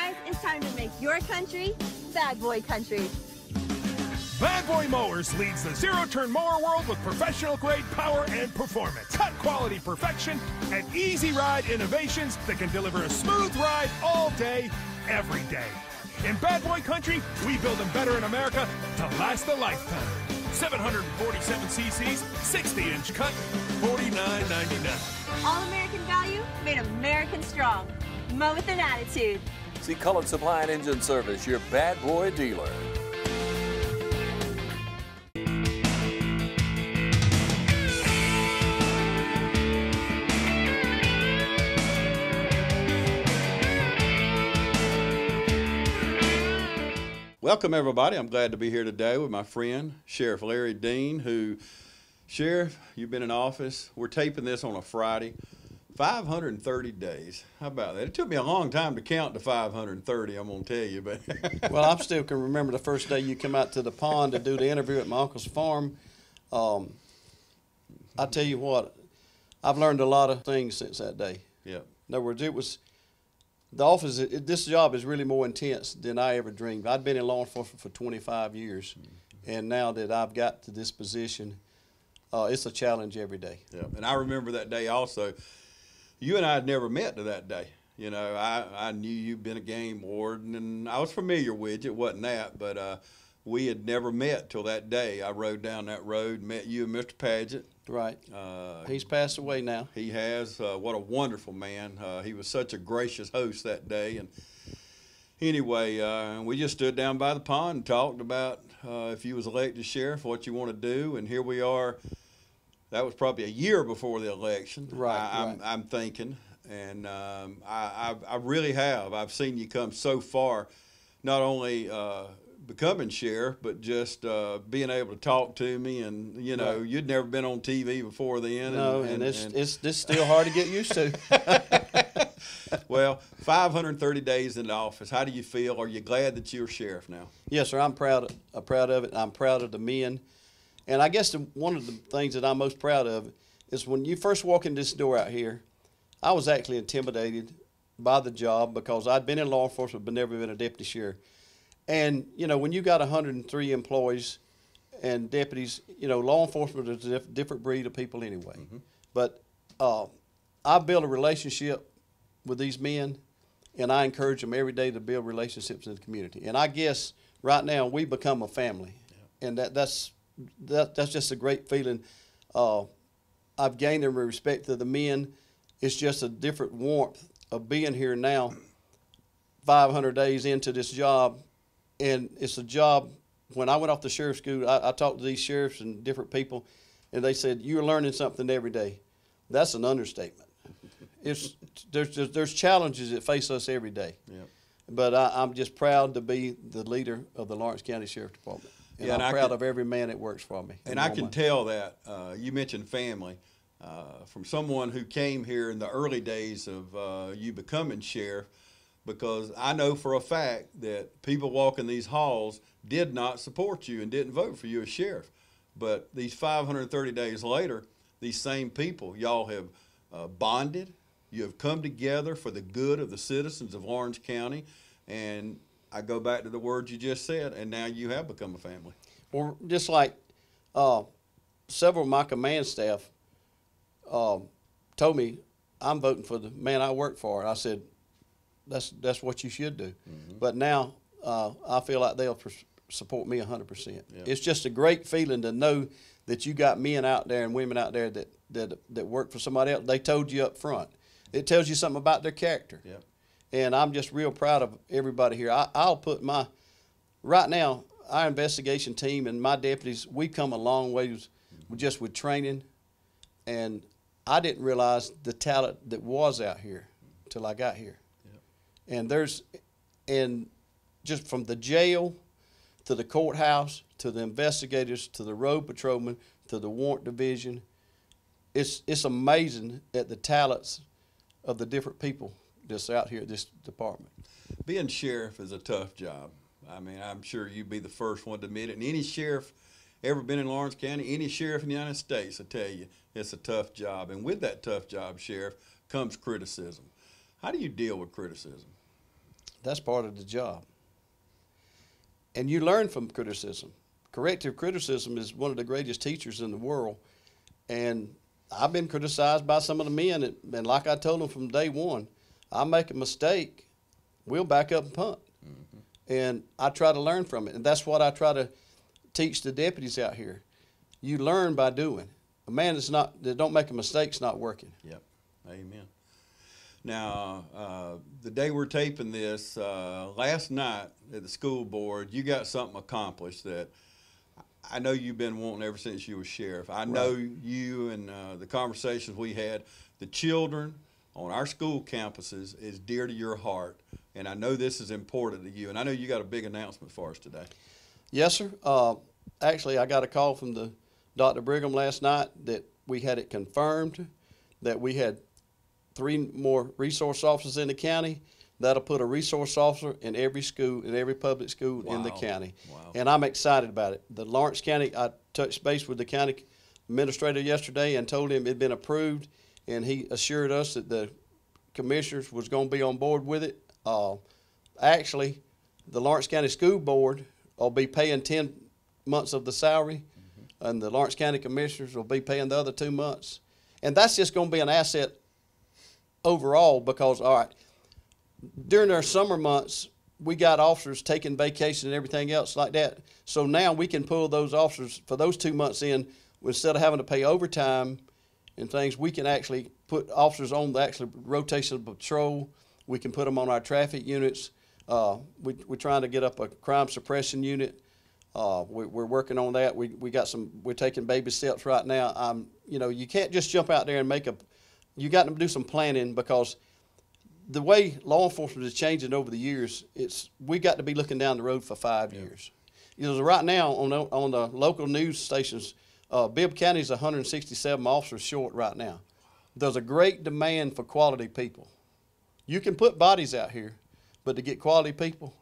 guys, it's time to make your country bad boy country. Bad Boy Mowers leads the zero-turn mower world with professional-grade power and performance, cut-quality perfection, and easy-ride innovations that can deliver a smooth ride all day, every day. In Bad Boy Country, we build them better in America to last a lifetime. 747 cc's, 60-inch cut, $49.99. All-American value made American strong. Mow with an attitude. See Cullen Supply and Engine Service, your Bad Boy dealer. Welcome, everybody. I'm glad to be here today with my friend, Sheriff Larry Dean, who, Sheriff, you've been in office. We're taping this on a Friday. 530 days. How about that? It took me a long time to count to 530, I'm going to tell you. But well, I still can remember the first day you come out to the pond to do the interview at my uncle's farm. I tell you what, I've learned a lot of things since that day. Yeah. In other words, it was the office. This job is really more intense than I ever dreamed. I'd been in law enforcement for 25 years, and now that I've got to this position, it's a challenge every day. Yeah. And I remember that day also. You and I had never met to that day. You know, I knew you'd been a game warden, and I was familiar with you. It wasn't that, but we had never met till that day. I rode down that road, met you and Mr. Paget. Right. He's passed away now. He has. What a wonderful man. He was such a gracious host that day. And anyway, we just stood down by the pond and talked about if you was elected sheriff, what you want to do. And here we are. That was probably a year before the election. Right. I'm thinking. And I really have. I've seen you come so far, not only becoming sheriff, but just being able to talk to me, and you know, right. You'd never been on TV before then. No, and it's still hard to get used to. Well, 530 days in the office. How do you feel? Are you glad that you're sheriff now? Yes, sir. I'm proud of it. I'm proud of the men, and I guess one of the things that I'm most proud of is when you first walk in this door out here, I was actually intimidated by the job because I'd been in law enforcement but never been a deputy sheriff. And, you know, when you got 103 employees and deputies, you know, law enforcement is a different breed of people anyway. Mm-hmm. But I built a relationship with these men, and I encourage them every day to build relationships in the community. And I guess right now we become a family, and that's just a great feeling. I've gained the respect of the men. It's just a different warmth of being here now, 500 days into this job. And it's a job, when I went off the sheriff school, I talked to these sheriffs and different people, and they said, you're learning something every day. That's an understatement. There's challenges that face us every day. Yep. But I'm just proud to be the leader of the Lawrence County Sheriff Department. And I'm proud of every man that works for me. And I can tell that, you mentioned family, from someone who came here in the early days of you becoming sheriff, because I know for a fact that people walking these halls did not support you and didn't vote for you as sheriff. But these 530 days later, these same people, y'all have bonded. You have come together for the good of the citizens of Orange County. And I go back to the words you just said, and now you have become a family. Well, just like several of my command staff told me, I'm voting for the man I work for. And I said, that's what you should do. Mm-hmm. But now I feel like they'll support me 100%. Yep. It's just a great feeling to know that you got men out there and women out there that work for somebody else. They told you up front. It tells you something about their character. Yep. And I'm just real proud of everybody here. I'll put right now, our investigation team and my deputies, we've come a long way just with training. And I didn't realize the talent that was out here until I got here. And and just from the jail to the courthouse to the investigators to the road patrolmen to the warrant division, it's amazing at the talents of the different people that's out here at this department. Being sheriff is a tough job. I mean, I'm sure you'd be the first one to admit it. And any sheriff ever been in Lawrence County, any sheriff in the United States will tell you it's a tough job. And with that tough job, Sheriff, comes criticism. How do you deal with criticism? That's part of the job. And you learn from criticism. Corrective criticism is one of the greatest teachers in the world. And I've been criticized by some of the men, and like I told them from day one, I make a mistake, we'll back up and punt. And I try to learn from it. And that's what I try to teach the deputies out here. You learn by doing. A man that don't make a mistake is not working. Yep. Amen. Now, the day we're taping this, last night at the school board, you got something accomplished that I know you've been wanting ever since you were sheriff. I know you and the conversations we had, the children on our school campuses is dear to your heart, and I know this is important to you, and I know you got a big announcement for us today. Yes, sir. Actually, I got a call from Dr. Brigham last night that we had it confirmed that we had 3 more resource officers in the county. That'll put a resource officer in every school, in every public school in the county. Wow. And I'm excited about it. The Lawrence County, I touched base with the county administrator yesterday and told him it had been approved, and he assured us that the commissioners was going to be on board with it. Actually, the Lawrence County School Board will be paying 10 months of the salary, and the Lawrence County commissioners will be paying the other 2 months. And that's just going to be an asset overall because, all right, during our summer months, we got officers taking vacation and everything else like that. So now we can pull those officers for those 2 months in. Instead of having to pay overtime and things, we can actually put officers on the actual rotation of patrol. We can put them on our traffic units. We're trying to get up a crime suppression unit. We're working on that. We're taking baby steps right now. You know, you can't just jump out there and you got to do some planning because the way law enforcement is changing over the years, we got to be looking down the road for 5 years. You know, right now on the local news stations, Bibb County is 167 officers short right now. There's a great demand for quality people. You can put bodies out here, but to get quality people,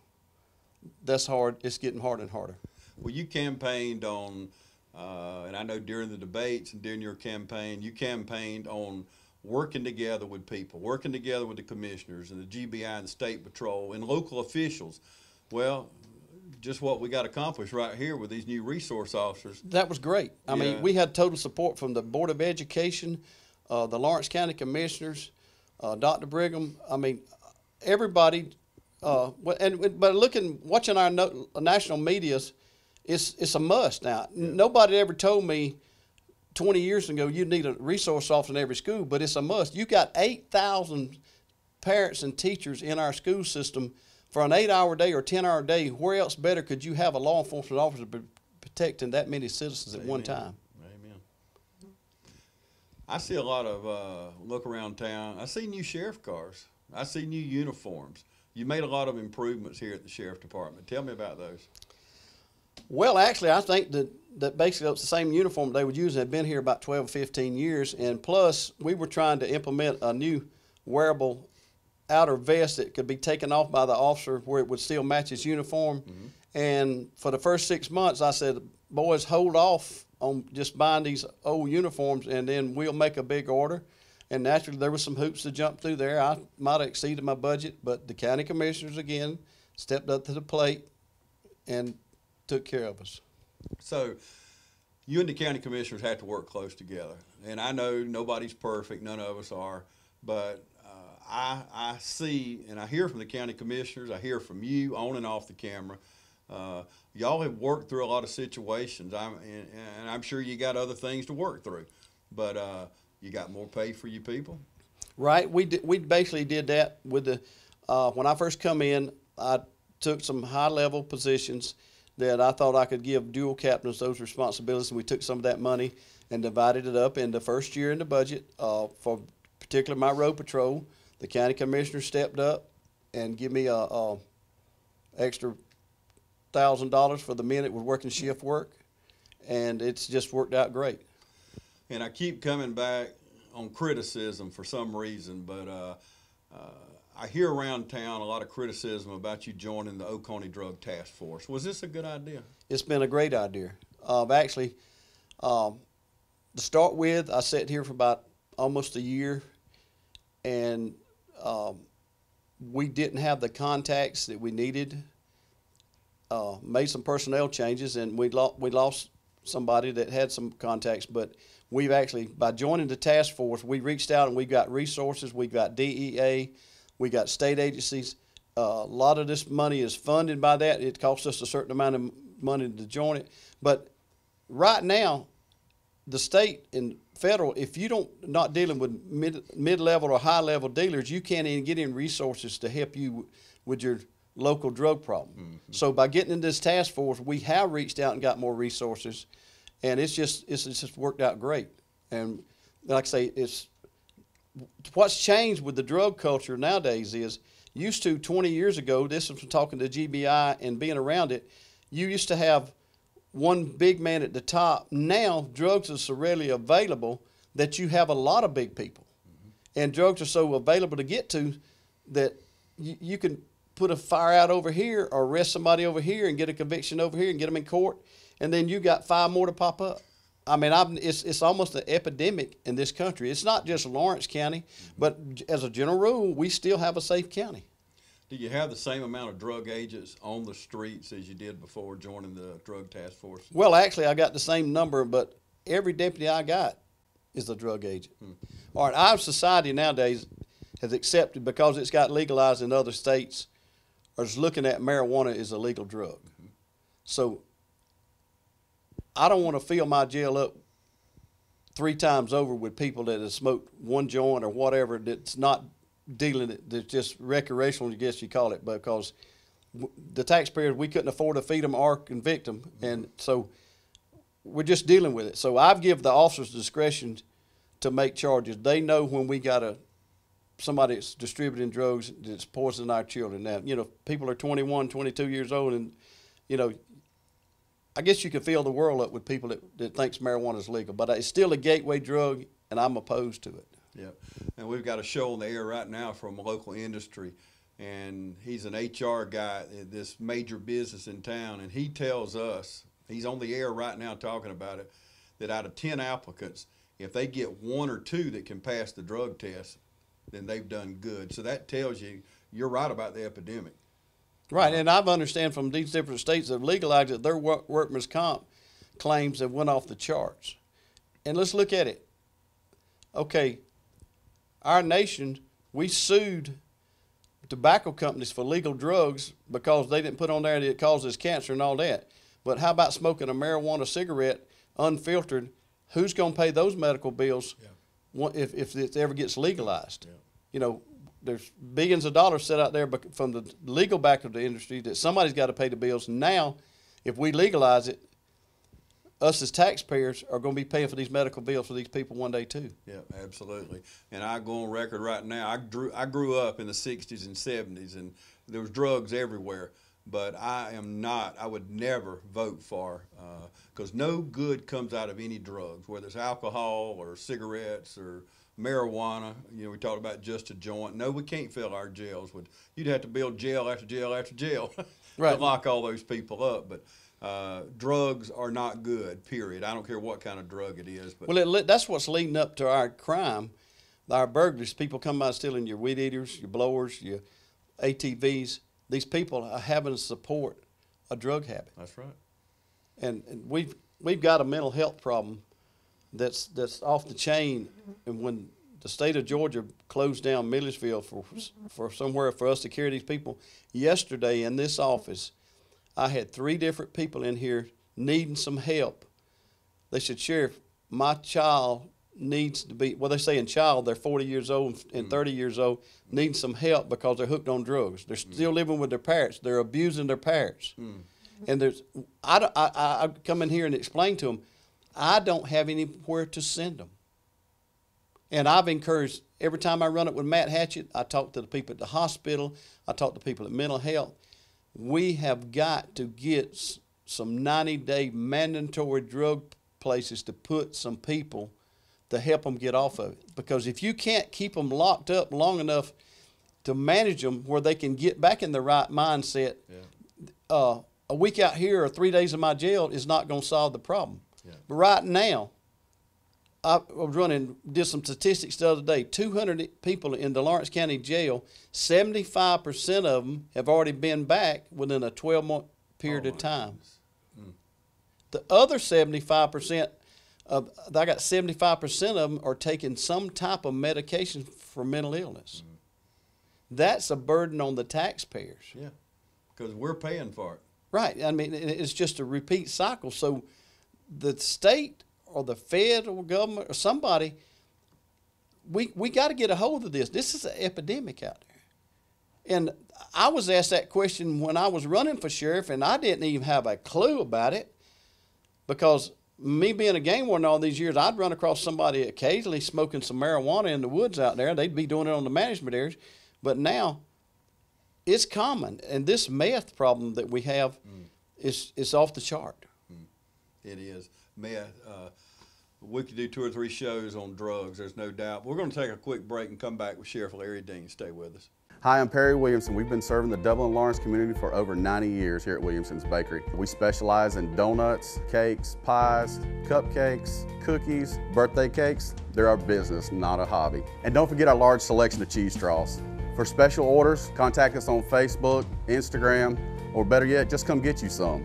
that's hard. It's getting harder and harder. Well, you campaigned on, and I know during the debates and during your campaign, you campaigned on working together with people, working together with the commissioners and the GBI and the State Patrol and local officials. Well, just what we got accomplished right here with these new resource officers. That was great. I mean, we had total support from the Board of Education, the Lawrence County Commissioners, Dr. Brigham. I mean, everybody. But watching our national medias, it's a must now. Yeah. Nobody ever told me 20 years ago you need a resource officer in every school, but it's a must. You got 8,000 parents and teachers in our school system for an 8-hour day or 10-hour day. Where else better could you have a law enforcement officer protecting that many citizens at one time? Amen. I see a lot of look around town. I see new sheriff cars. I see new uniforms. You made a lot of improvements here at the sheriff department. Tell me about those. Well, actually, I think that basically it's the same uniform they would use. Had been here about 12 or 15 years, and plus we were trying to implement a new wearable outer vest that could be taken off by the officer where it would still match his uniform. Mm-hmm. And for the first 6 months, I said, boys, hold off on just buying these old uniforms, and then we'll make a big order. And naturally, there were some hoops to jump through there. I might have exceeded my budget, but the county commissioners, again, stepped up to the plate and took care of us. So you and the county commissioners have to work close together. And I know nobody's perfect, none of us are, but I see and I hear from the county commissioners, I hear from you on and off the camera. Y'all have worked through a lot of situations, and I'm sure you got other things to work through, but you got more pay for you people? Right. We basically did that with the when I first come in, I took some high-level positions that I thought I could give dual captains those responsibilities, and we took some of that money and divided it up in the first year in the budget for particularly my road patrol. The county commissioner stepped up and give me a extra $1,000 for the men that were working shift work, and it's just worked out great. And I keep coming back on criticism for some reason, but I hear around town a lot of criticism about you joining the Oconee Drug Task Force. Was this a good idea? It's been a great idea. Actually, to start with, I sat here for about almost a year, and we didn't have the contacts that we needed. Made some personnel changes, and we lost somebody that had some contacts, but we've actually, by joining the task force, we reached out and we got resources. We got DEA, we got state agencies. A lot of this money is funded by that. It costs us a certain amount of money to join it. But right now, the state and federal, if you not dealing with mid-level or high-level dealers, you can't even get in resources to help you with your local drug problem. Mm-hmm. So by getting in this task force, we have reached out and got more resources, and it's just worked out great. And like I say, what's changed with the drug culture nowadays is, used to 20 years ago, this was from talking to GBI and being around it, you used to have one big man at the top. Now drugs are so readily available that you have a lot of big people. Mm-hmm. And drugs are so available to get to that you can put a fire out over here or arrest somebody over here and get a conviction over here and get them in court, and then you got 5 more to pop up. I mean, it's almost an epidemic in this country. It's not just Lawrence County, but as a general rule, we still have a safe county. Do you have the same amount of drug agents on the streets as you did before joining the drug task force? Well, actually, I got the same number, but every deputy I got is a drug agent. All right, our society nowadays has accepted, because it's got legalized in other states, or is looking at marijuana as a legal drug. Mm-hmm. So I don't want to fill my jail up 3 times over with people that have smoked 1 joint or whatever that's not dealing it, that's just recreational, I guess you call it, because the taxpayers, we couldn't afford to feed them or convict them, and so we're just dealing with it. So I've given the officers discretion to make charges. They know when we got somebody that's distributing drugs that's poisoning our children. Now, you know, people are 21, 22 years old, and, you know, I guess you can fill the world up with people that thinks marijuana is legal, but it's still a gateway drug, and I'm opposed to it. Yeah, and we've got a show on the air right now from a local industry, and he's an HR guy at this major business in town, and he tells us, he's on the air right now talking about it, that out of 10 applicants, if they get 1 or 2 that can pass the drug test, then they've done good. So that tells you, you're right about the epidemic. Right, and I've understand from these different states that have legalized it, their workman's comp claims have went off the charts. And let's look at it. Okay, our nation, we sued tobacco companies for legal drugs because they didn't put on there that it causes cancer and all that. But how about smoking a marijuana cigarette unfiltered? Who's going to pay those medical bills if it ever gets legalized? Yeah. You know, there's billions of dollars set out there from the legal back of the industry that somebody's got to pay the bills. Now, if we legalize it, us as taxpayers are going to be paying for these medical bills for these people one day too. Yeah, absolutely. And I go on record right now. I grew up in the 60s and 70s, and there was drugs everywhere. But I would never vote for, because no good comes out of any drugs, whether it's alcohol or cigarettes or marijuana. You know, we talked about just a joint. No, we can't fill our jails with. You'd have to build jail after jail after jail right. to lock all those people up. But drugs are not good, period. I don't care what kind of drug it is. But well, that's what's leading up to our crime, our burglaries. People come by stealing your weed eaters, your blowers, your ATVs. These people are having to support a drug habit. That's right. And we've got a mental health problem that's off the chain. And when the state of Georgia closed down Millersville for somewhere for us to carry these people, yesterday in this office, I had 3 different people in here needing some help. They said, Sheriff, my child needs to be, well, they're saying child, they're 40 years old and 30 years old, needing some help because they're hooked on drugs. They're still living with their parents. They're abusing their parents. And I come in here and explain to them, I don't have anywhere to send them. And I've encouraged, every time I run it with Matt Hatchett, I talk to the people at the hospital, I talk to people at mental health. We have got to get some 90-day mandatory drug places to put some people to help them get off of it. Because if you can't keep them locked up long enough to manage them where they can get back in the right mindset, a week out here or 3 days in my jail is not going to solve the problem. Yeah. But right now, I was did some statistics the other day. 200 people in the Lawrence County Jail, 75% of them have already been back within a 12-month period of time. The other 75%, I got 75% of them are taking some type of medication for mental illness. That's a burden on the taxpayers. Yeah, because we're paying for it. Right. I mean, it's just a repeat cycle. So the state or the federal government or somebody, we got to get a hold of this. This is an epidemic out there. And I was asked that question when I was running for sheriff, and I didn't even have a clue about it, because me being a game warden all these years, I'd run across somebody occasionally smoking some marijuana in the woods out there. They'd be doing it on the management areas. But now it's common, and this meth problem that we have is off the chart. It is. Meth. We could do 2 or 3 shows on drugs, there's no doubt. We're going to take a quick break and come back with Sheriff Larry Dean. Stay with us. Hi, I'm Perry Williamson. We've been serving the Dublin Lawrence community for over 90 years here at Williamson's Bakery. We specialize in donuts, cakes, pies, cupcakes, cookies, birthday cakes. They're our business, not a hobby. And don't forget our large selection of cheese straws. For special orders, contact us on Facebook, Instagram, or better yet, just come get you some.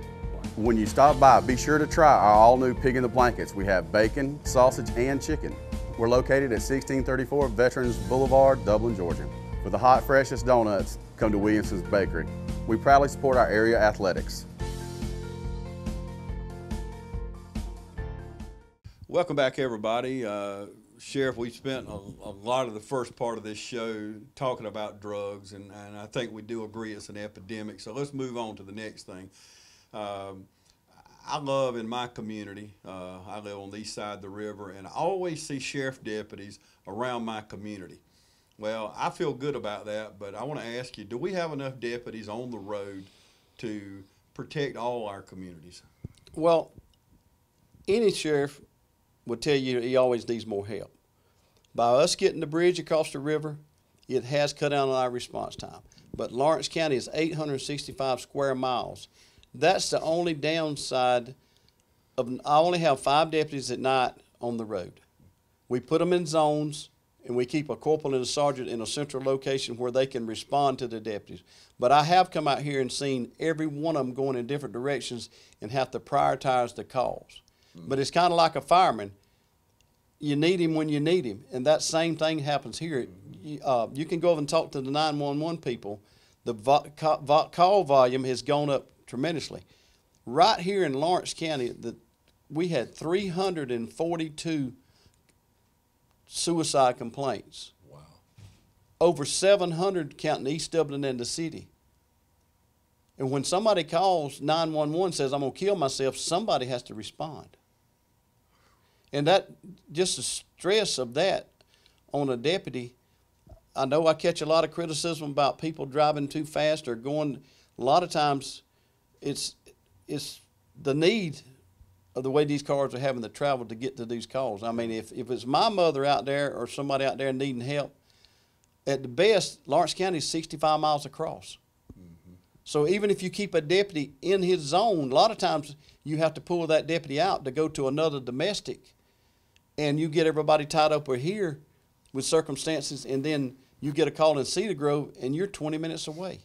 When you stop by, be sure to try our all-new Pig in the Blankets. We have bacon, sausage, and chicken. We're located at 1634 Veterans Boulevard, Dublin, Georgia. For the hot, freshest donuts, come to Williamson's Bakery. We proudly support our area athletics. Welcome back, everybody. Sheriff, we spent a lot of the first part of this show talking about drugs, and I think we do agree it's an epidemic. So let's move on to the next thing. I love in my community, I live on the east side of the river, and I always see sheriff deputies around my community. Well, I feel good about that, but I want to ask you, do we have enough deputies on the road to protect all our communities? Well, any sheriff would tell you he always needs more help. By us getting the bridge across the river, it has cut down on our response time. But Lawrence County is 865 square miles. That's the only downside of, I only have 5 deputies at night on the road. We put them in zones, and we keep a corporal and a sergeant in a central location where they can respond to the deputies. But I have come out here and seen every one of them going in different directions and have to prioritize the calls. But it's kind of like a fireman. You need him when you need him, and that same thing happens here. You can go over and talk to the 911 people. The call volume has gone up tremendously. Right here in Lawrence County, we had 342 suicide complaints. Wow. Over 700 counting East Dublin and the city. And when somebody calls 911, says, I'm going to kill myself, somebody has to respond. And that, just the stress of that on a deputy, I know I catch a lot of criticism about people driving too fast or going, a lot of times it's the need of the way these cars are having to travel to get to these calls. I mean, if it's my mother out there or somebody out there needing help, at the best, Lawrence County is 65 miles across. So even if you keep a deputy in his zone, a lot of times you have to pull that deputy out to go to another domestic, and you get everybody tied up over here with circumstances, and then you get a call in Cedar Grove, and you're 20 minutes away.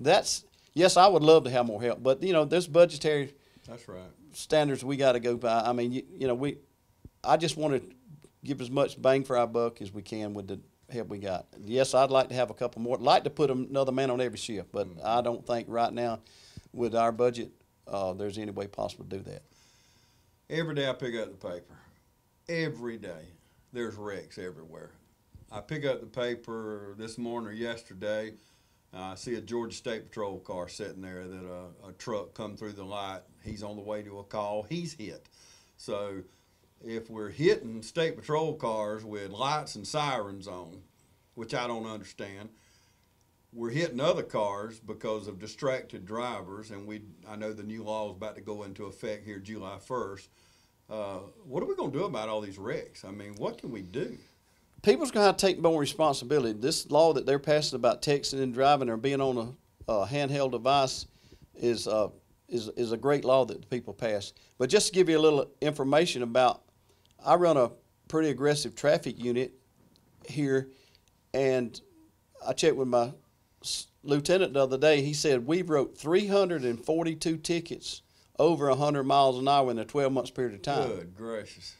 That's, yes, I would love to have more help, but, you know, there's budgetary That's right. standards we got to go by. I mean, you know, I just want to give as much bang for our buck as we can with the help we got. Yes, I'd like to have a couple more. I'd like to put another man on every shift, but I don't think right now with our budget there's any way possible to do that. Every day I pick up the paper. Every day there's wrecks everywhere. I pick up the paper this morning or yesterday. I see a Georgia State Patrol car sitting there that a truck come through the light. He's on the way to a call. He's hit. So if we're hitting State Patrol cars with lights and sirens on, which I don't understand, we're hitting other cars because of distracted drivers, and I know the new law is about to go into effect here July 1st. What are we going to do about all these wrecks? I mean, what can we do? People's going to have to take more responsibility. This law that they're passing about texting and driving or being on a handheld device is a great law that the people pass. But just to give you a little information about, I run pretty aggressive traffic unit here, and I checked with my lieutenant the other day. He said we wrote 342 tickets over 100 miles an hour in a 12-month period of time. Good gracious.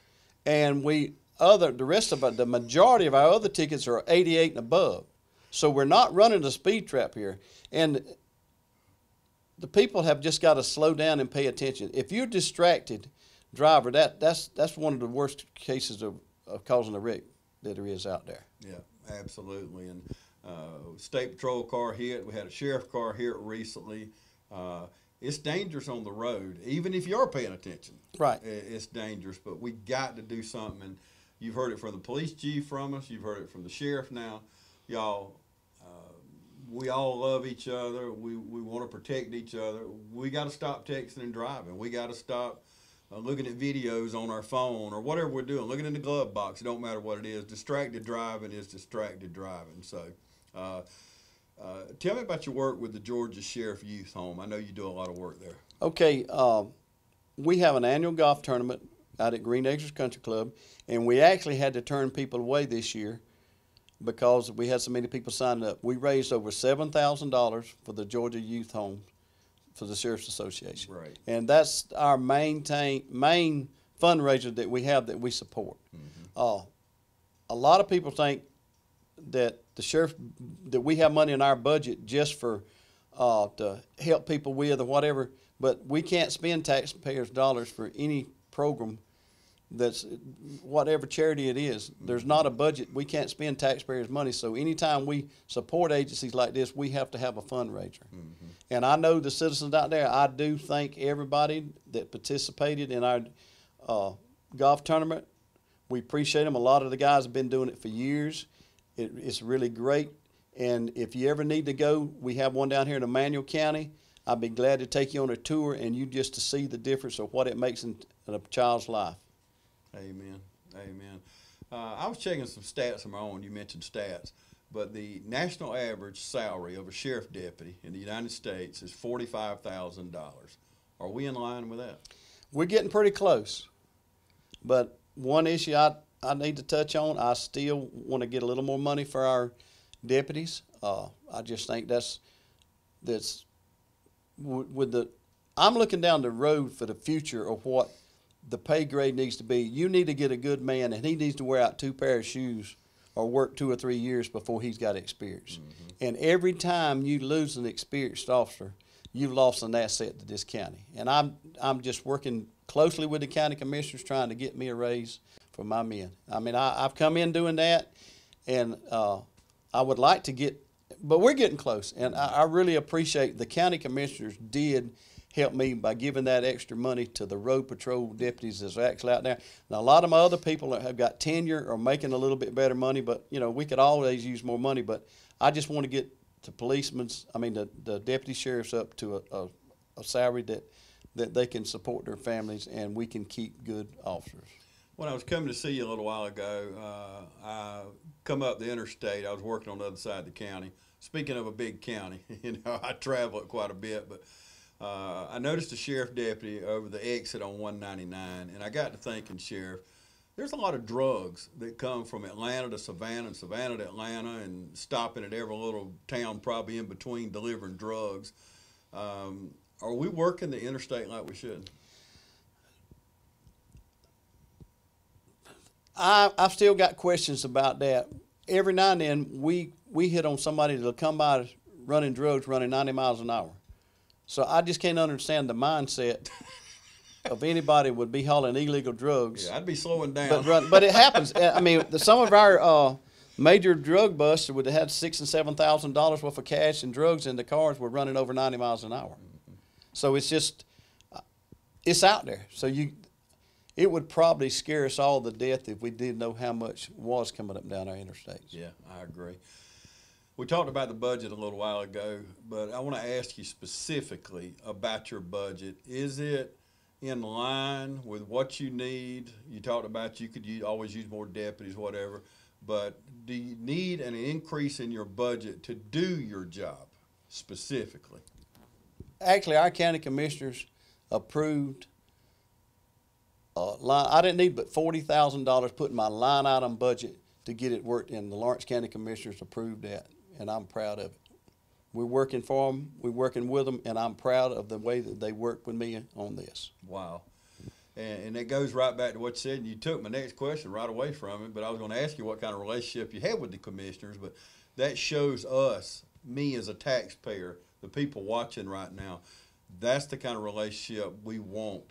And the majority of our other tickets are 88 and above. So we're not running a speed trap here. And the people have just got to slow down and pay attention. If you're distracted driver, that's one of the worst cases of causing a wreck that there is out there. Yeah, absolutely. And state patrol car hit. We had a sheriff car hit recently. It's dangerous on the road, even if you are paying attention. Right. It's dangerous, but we got to do something. And you've heard it from the police chief from us. You've heard it from the sheriff now. Y'all, we all love each other. We want to protect each other. We got to stop texting and driving. We got to stop looking at videos on our phone or whatever we're doing, looking in the glove box. It don't matter what it is. Distracted driving is distracted driving. So tell me about your work with the Georgia Sheriff Youth Home. I know you do a lot of work there. Okay, we have an annual golf tournament out at Green Acres Country Club, and we actually had to turn people away this year because we had so many people signed up. We raised over $7,000 for the Georgia Youth Home for the Sheriff's Association. Right. And that's our main fundraiser that we have that we support. Mm-hmm. A lot of people think that the sheriff, that we have money in our budget just for to help people with or whatever, but we can't spend taxpayers' dollars for any program that's whatever charity it is. There's not a budget. We can't spend taxpayers' money. So anytime we support agencies like this, we have to have a fundraiser. Mm-hmm. And I know the citizens out there, I do thank everybody that participated in our golf tournament. We appreciate them. A lot of the guys have been doing it for years. It's really great. And if you ever need to go, we have one down here in Emmanuel County. I'd be glad to take you on a tour and you just to see the difference of what it makes in a child's life. Amen. Amen. I was checking some stats of my own. You mentioned stats. But the national average salary of a sheriff deputy in the United States is $45,000. Are we in line with that? We're getting pretty close. But one issue I need to touch on, I still want to get a little more money for our deputies. I just think that's with the, I'm looking down the road for the future of what the pay grade needs to be. You need to get a good man, and he needs to wear out 2 pairs of shoes or work 2 or 3 years before he's got experience. Mm-hmm. And every time you lose an experienced officer, you've lost an asset to this county. And I'm just working closely with the county commissioners trying to get me a raise for my men. I mean, I've come in doing that, and I would like to get, but we're getting close. And I really appreciate the county commissioners did help me by giving that extra money to the road patrol deputies that's actually out there. Now, a lot of my other people that have got tenure are making a little bit better money, but, you know, we could always use more money. But I just want to get the the deputy sheriffs up to a salary that they can support their families and we can keep good officers. When I was coming to see you a little while ago, I come up the interstate. I was working on the other side of the county. Speaking of a big county, you know, I travel it quite a bit, but I noticed a sheriff deputy over the exit on 199, and I got to thinking, Sheriff, there's a lot of drugs that come from Atlanta to Savannah and Savannah to Atlanta and stopping at every little town probably in between delivering drugs. Are we working the interstate like we should? I've still got questions about that. Every now and then we hit on somebody that'll come by running drugs, running 90 miles an hour. So I just can't understand the mindset of anybody would be hauling illegal drugs. Yeah, I'd be slowing down. But it happens. I mean, some of our major drug busts would have had $6,000 and $7,000 worth of cash and drugs in the cars were running over 90 miles an hour. Mm-hmm. So it's just, it's out there. So it would probably scare us all to death if we didn't know how much was coming up and down our interstates. Yeah, I agree. We talked about the budget a little while ago, but I want to ask you specifically about your budget. Is it in line with what you need? You talked about you could always use more deputies, whatever, but do you need an increase in your budget to do your job specifically? Actually, our county commissioners approved line. I didn't need but $40,000 put in my line item budget to get it worked, and the Lawrence County Commissioners approved that, and I'm proud of it. We're working for them, we're working with them, and I'm proud of the way that they work with me on this. Wow. And it goes right back to what you said, and you took my next question right away from it, but I was going to ask you what kind of relationship you have with the commissioners, but that shows us, me as a taxpayer, the people watching right now, that's the kind of relationship we want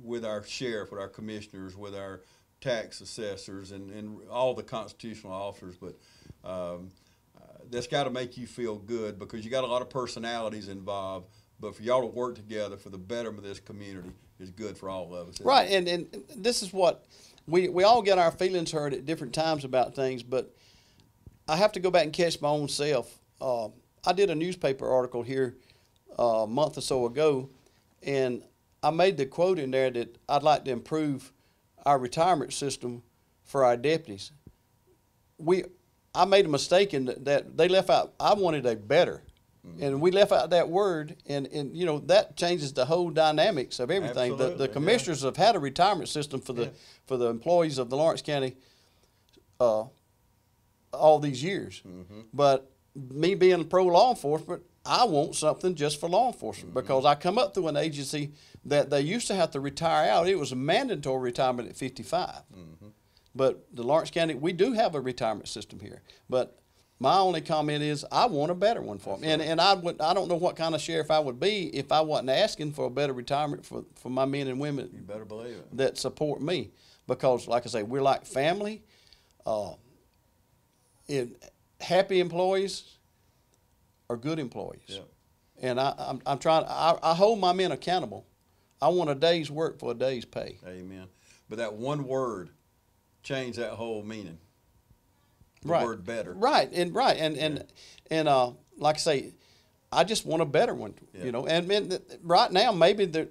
with our sheriff, with our commissioners, with our tax assessors, and all the constitutional officers. But that's got to make you feel good, because you got a lot of personalities involved. But for y'all to work together for the betterment of this community is good for all of us. Right, and this is what we all get our feelings hurt at different times about things, but I have to go back and catch my own self. I did a newspaper article here a month or so ago, and I made the quote in there that I'd like to improve our retirement system for our deputies. I made a mistake in that they left out, I wanted a better. And we left out that word, and you know, that changes the whole dynamics of everything. The commissioners have had a retirement system for the employees of the Lawrence County all these years. But me being pro law enforcement, I want something just for law enforcement, because I come up through an agency that they used to have to retire out. It was a mandatory retirement at 55. But the Lawrence County, we do have a retirement system here. But my only comment is I want a better one for them. And I don't know what kind of sheriff I would be if I wasn't asking for a better retirement for my men and women. You better believe it. That support me. Because, like I say, we're like family. Happy employees are good employees. Yep. And I'm trying, I hold my men accountable. I want a day's work for a day's pay. Amen. But that one word changed that whole meaning. The word better. Right, and like I say, I just want a better one, you know. And right now, maybe there's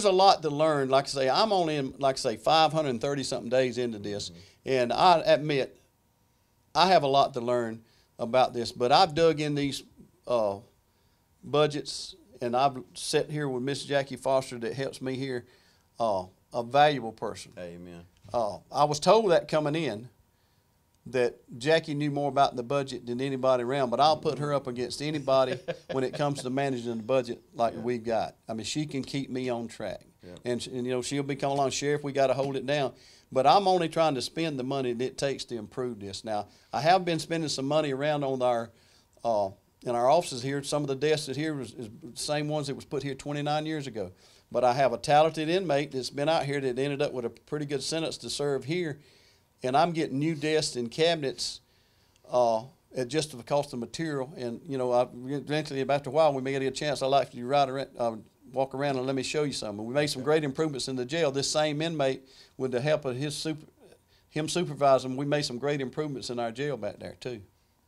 a lot to learn. Like I say, I'm only in, like I say, 530 something days into this, and I admit I have a lot to learn about this. But I've dug in these budgets, and I've sat here with Miss Jackie Foster that helps me here, a valuable person. Amen. I was told that coming in, that Jackie knew more about the budget than anybody around, but I'll put her up against anybody when it comes to managing the budget like we've got. I mean, she can keep me on track. And you know, she'll be calling on, Sheriff, we got to hold it down. But I'm only trying to spend the money that it takes to improve this. Now, I have been spending some money around on our in our offices here. Some of the desks that here is the same ones that was put here 29 years ago. But I have a talented inmate that's been out here that ended up with a pretty good sentence to serve here, and I'm getting new desks and cabinets at just the cost of material. And you know, eventually, after a while, we may get a chance. I'd like you to walk around and let me show you something. We made some great improvements in the jail. This same inmate, with the help of him supervising, we made some great improvements in our jail back there too.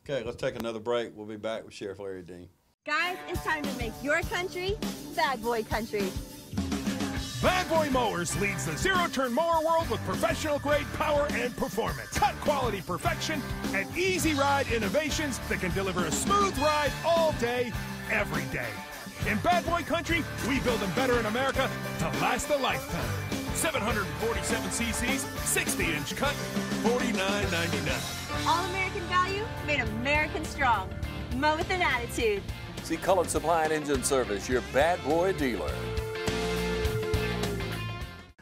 Okay, let's take another break. We'll be back with Sheriff Larry Dean. Guys, it's time to make your country bad boy country. Bad Boy Mowers leads the zero-turn mower world with professional-grade power and performance, cut-quality perfection, and easy-ride innovations that can deliver a smooth ride all day, every day. In Bad Boy Country, we build them better in America to last a lifetime. 747 cc's, 60-inch cut, $49.99. All-American value, made American strong. Mow with an attitude. See Cullen Supply and Engine Service, your Bad Boy dealer.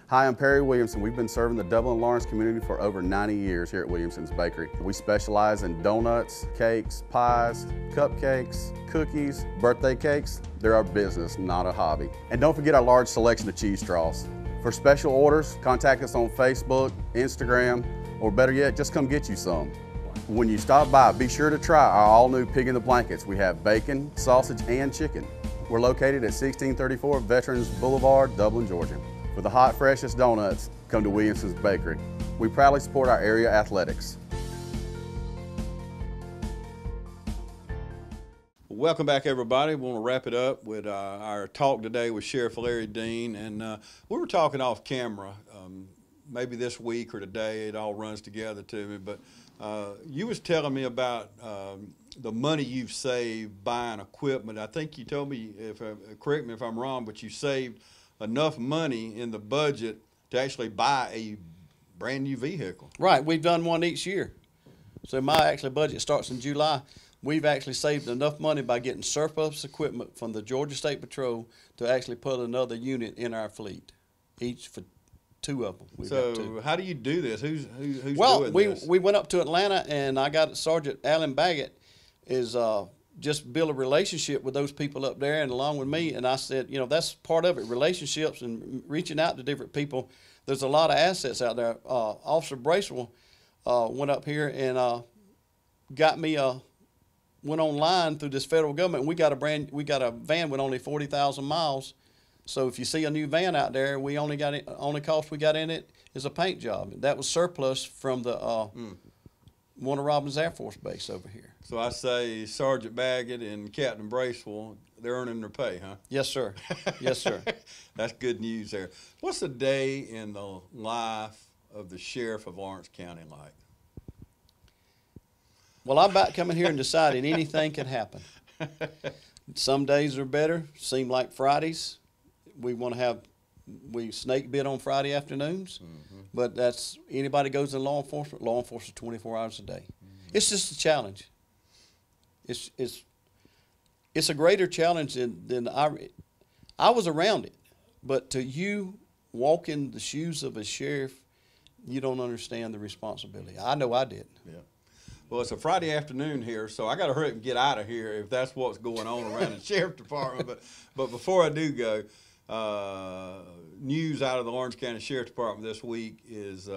Hi, I'm Perry Williamson. We've been serving the Dublin Lawrence community for over 90 years here at Williamson's Bakery. We specialize in donuts, cakes, pies, cupcakes, cookies, birthday cakes. They're our business, not a hobby. And don't forget our large selection of cheese straws. For special orders, contact us on Facebook, Instagram, or better yet, just come get you some. When you stop by, be sure to try our all-new Pig in the Blankets. We have bacon, sausage, and chicken. We're located at 1634 Veterans Boulevard, Dublin, Georgia. For the hot, freshest donuts, come to Williamson's Bakery. We proudly support our area athletics. Welcome back, everybody. We want to wrap it up with our talk today with Sheriff Larry Dean. And we were talking off camera, maybe this week or today, it all runs together to me. But you was telling me about the money you've saved buying equipment. I think you told me, correct me if I'm wrong, but you saved enough money in the budget to actually buy a brand new vehicle. Right. We've done one each year. So my actual budget starts in July. We've actually saved enough money by getting surplus equipment from the Georgia State Patrol to actually put another unit in our fleet, each for 2 of them. So how do you do this? Who's doing this? We went up to Atlanta, and I got Sergeant Alan Baggett is just build a relationship with those people up there and along with me. And I said, you know, that's part of it, relationships and reaching out to different people. There's a lot of assets out there. Officer Bracewell went up here and got me went online through this federal government. We got a van with only 40,000 miles. So if you see a new van out there, we only cost we got in it is a paint job. That was surplus from the Warner Robins Air Force Base over here. So I say Sergeant Baggett and Captain Bracewell, they're earning their pay, huh? Yes, sir. Yes, sir. That's good news there. What's a day in the life of the sheriff of Lawrence County like? Well, I'm about coming here and deciding anything can happen. Some days are better. Seem like Fridays. We snake bit on Friday afternoons, but that's anybody goes in law enforcement 24 hours a day. It's just a challenge. It's a greater challenge than I was around it, but to you walk in the shoes of a sheriff, you don't understand the responsibility. I know I did. Yeah. Well, it's a Friday afternoon here, so I got to hurry up and get out of here if that's what's going on around the sheriff department. But before I do go, news out of the Lawrence County Sheriff Department this week is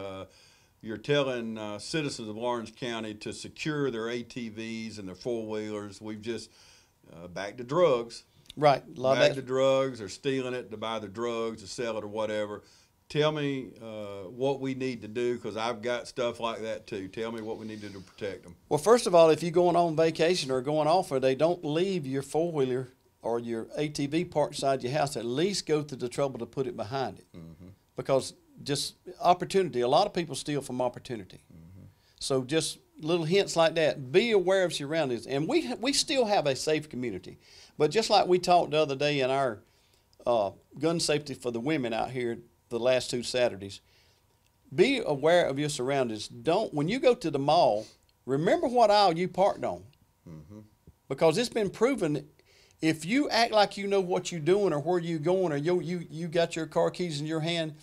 you're telling citizens of Lawrence County to secure their ATVs and their four-wheelers. We've just back to drugs. Right. Back to drugs, or stealing it to buy the drugs, to sell it, or whatever. Tell me what we need to do, because I've got stuff like that too. Tell me what we need to do to protect them. Well, first of all, if you're going on vacation or going off, or they don't leave your four-wheeler or your ATV parked beside your house, at least go through the trouble to put it behind it. Because just opportunity, a lot of people steal from opportunity. So just little hints like that. Be aware of surroundings. And we still have a safe community. But just like we talked the other day in our gun safety for the women out here the last 2 Saturdays, be aware of your surroundings. When you go to the mall, remember what aisle you parked on. Because it's been proven, if you act like you know what you're doing or where you're going, or you got your car keys in your hand,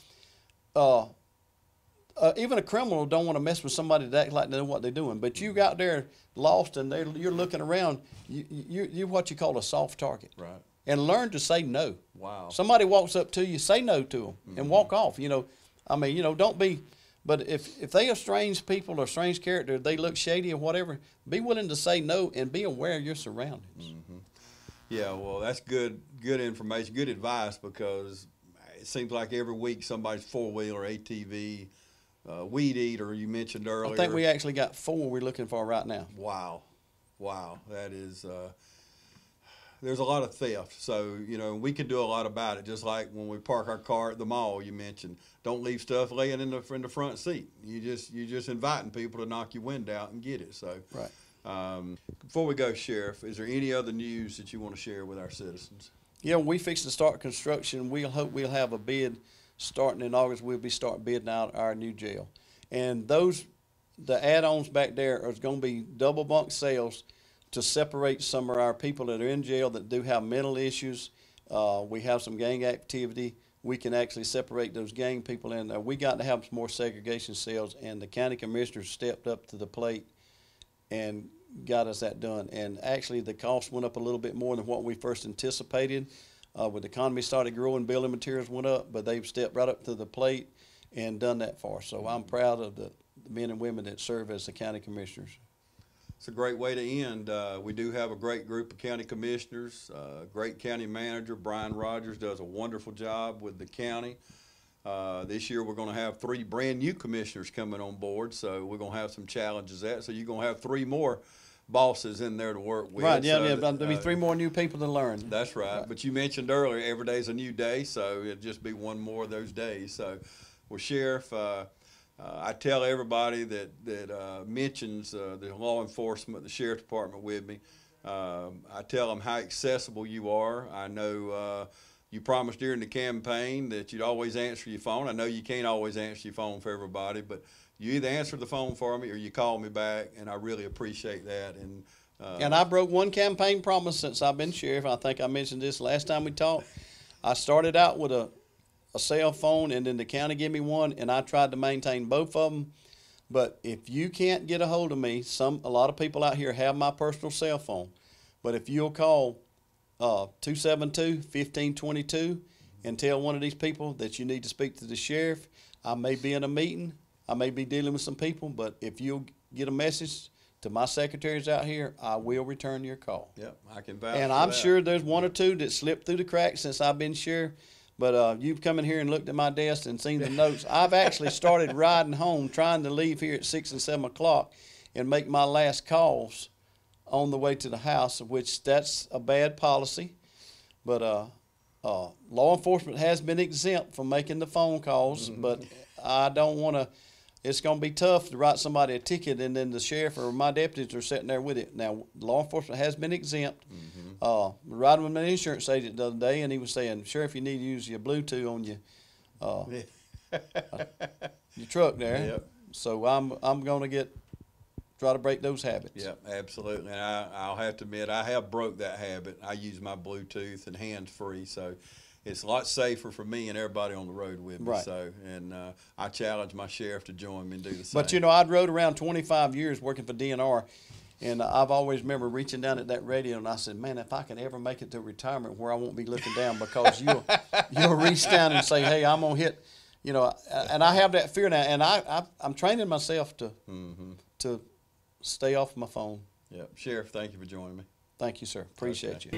even a criminal don't want to mess with somebody that act like they know what they're doing. But you got there lost and you're looking around, you're what you call a soft target. Right. And learn to say no. Wow. Somebody walks up to you, say no to them and walk off. Don't be. But if they are strange people or strange character, they look shady or whatever, be willing to say no and be aware of your surroundings. Yeah, well, that's good information, good advice, because it seems like every week somebody's four-wheeler, ATV, weed eater, you mentioned earlier. I think we actually got 4 we're looking for right now. Wow. That is, there's a lot of theft. So, we can do a lot about it, just like when we park our car at the mall, you mentioned. Don't leave stuff laying in the front seat. You're just inviting people to knock your window out and get it. So, right. Before we go, Sheriff, is there any other news that you want to share with our citizens? Yeah, we fixed to start construction. We'll hope we'll have a bid starting in August. We'll be starting bidding out our new jail. And the add-ons back there are going to be double bunk cells to separate some of our people that are in jail that do have mental issues. We have some gang activity. We can actually separate those gang people in there. We got to have some more segregation cells, and the county commissioners stepped up to the plate and got us that done. And actually the cost went up a little bit more than what we first anticipated. When the economy started growing, building materials went up, but they've stepped right up to the plate and done that for us. So I'm proud of the men and women that serve as the county commissioners. It's a great way to end. We do have a great group of county commissioners. Great county manager, Brian Rogers, does a wonderful job with the county. This year we're going to have 3 brand new commissioners coming on board, so we're going to have some challenges there. So you're going to have 3 more bosses in there to work with. Right, yeah, so there'll be 3 more new people to learn. That's right. But you mentioned earlier, every day's a new day, so it'll just be one more of those days. So, well, Sheriff, I tell everybody that mentions the law enforcement, the Sheriff Department with me, I tell them how accessible you are. I know You promised during the campaign that you'd always answer your phone. I know you can't always answer your phone for everybody, but you either answer the phone for me or you call me back, and I really appreciate that. And I broke one campaign promise since I've been sheriff. I think I mentioned this last time we talked. I started out with a cell phone, and then the county gave me one, and I tried to maintain both of them. But if you can't get a hold of me, a lot of people out here have my personal cell phone. But if you'll call 272-1522 and tell one of these people that you need to speak to the sheriff, I may be in a meeting, I may be dealing with some people, but if you'll get a message to my secretaries out here, I will return your call. Yep, I can vouch And for I'm that. sure there's one or two that slipped through the cracks since I've been sheriff. But you've come in here and looked at my desk and seen the notes. I've actually started riding home, trying to leave here at 6 and 7 o'clock and make my last calls on the way to the house, which that's a bad policy. But law enforcement has been exempt from making the phone calls, but I don't want to. It's going to be tough to write somebody a ticket and then the sheriff or my deputies are sitting there with it. Now, law enforcement has been exempt. Riding with an insurance agent the other day, and he was saying, Sheriff, you need to use your Bluetooth on your truck there. Yep. So I'm going to try to break those habits. Yep, absolutely. And I'll have to admit, I have broke that habit. I use my Bluetooth and hands-free, so it's a lot safer for me and everybody on the road with me. Right. So, and I challenge my sheriff to join me and do the same. But, you know, I'd rode around 25 years working for DNR, and I've always remember reaching down at that radio, and I said, man, if I can ever make it to retirement where I won't be looking down, because you'll reach down and say, hey, I'm going to hit, you know, and I have that fear now, and I'm training myself to stay off my phone. Yep. Sheriff, thank you for joining me. Thank you, sir. Appreciate you.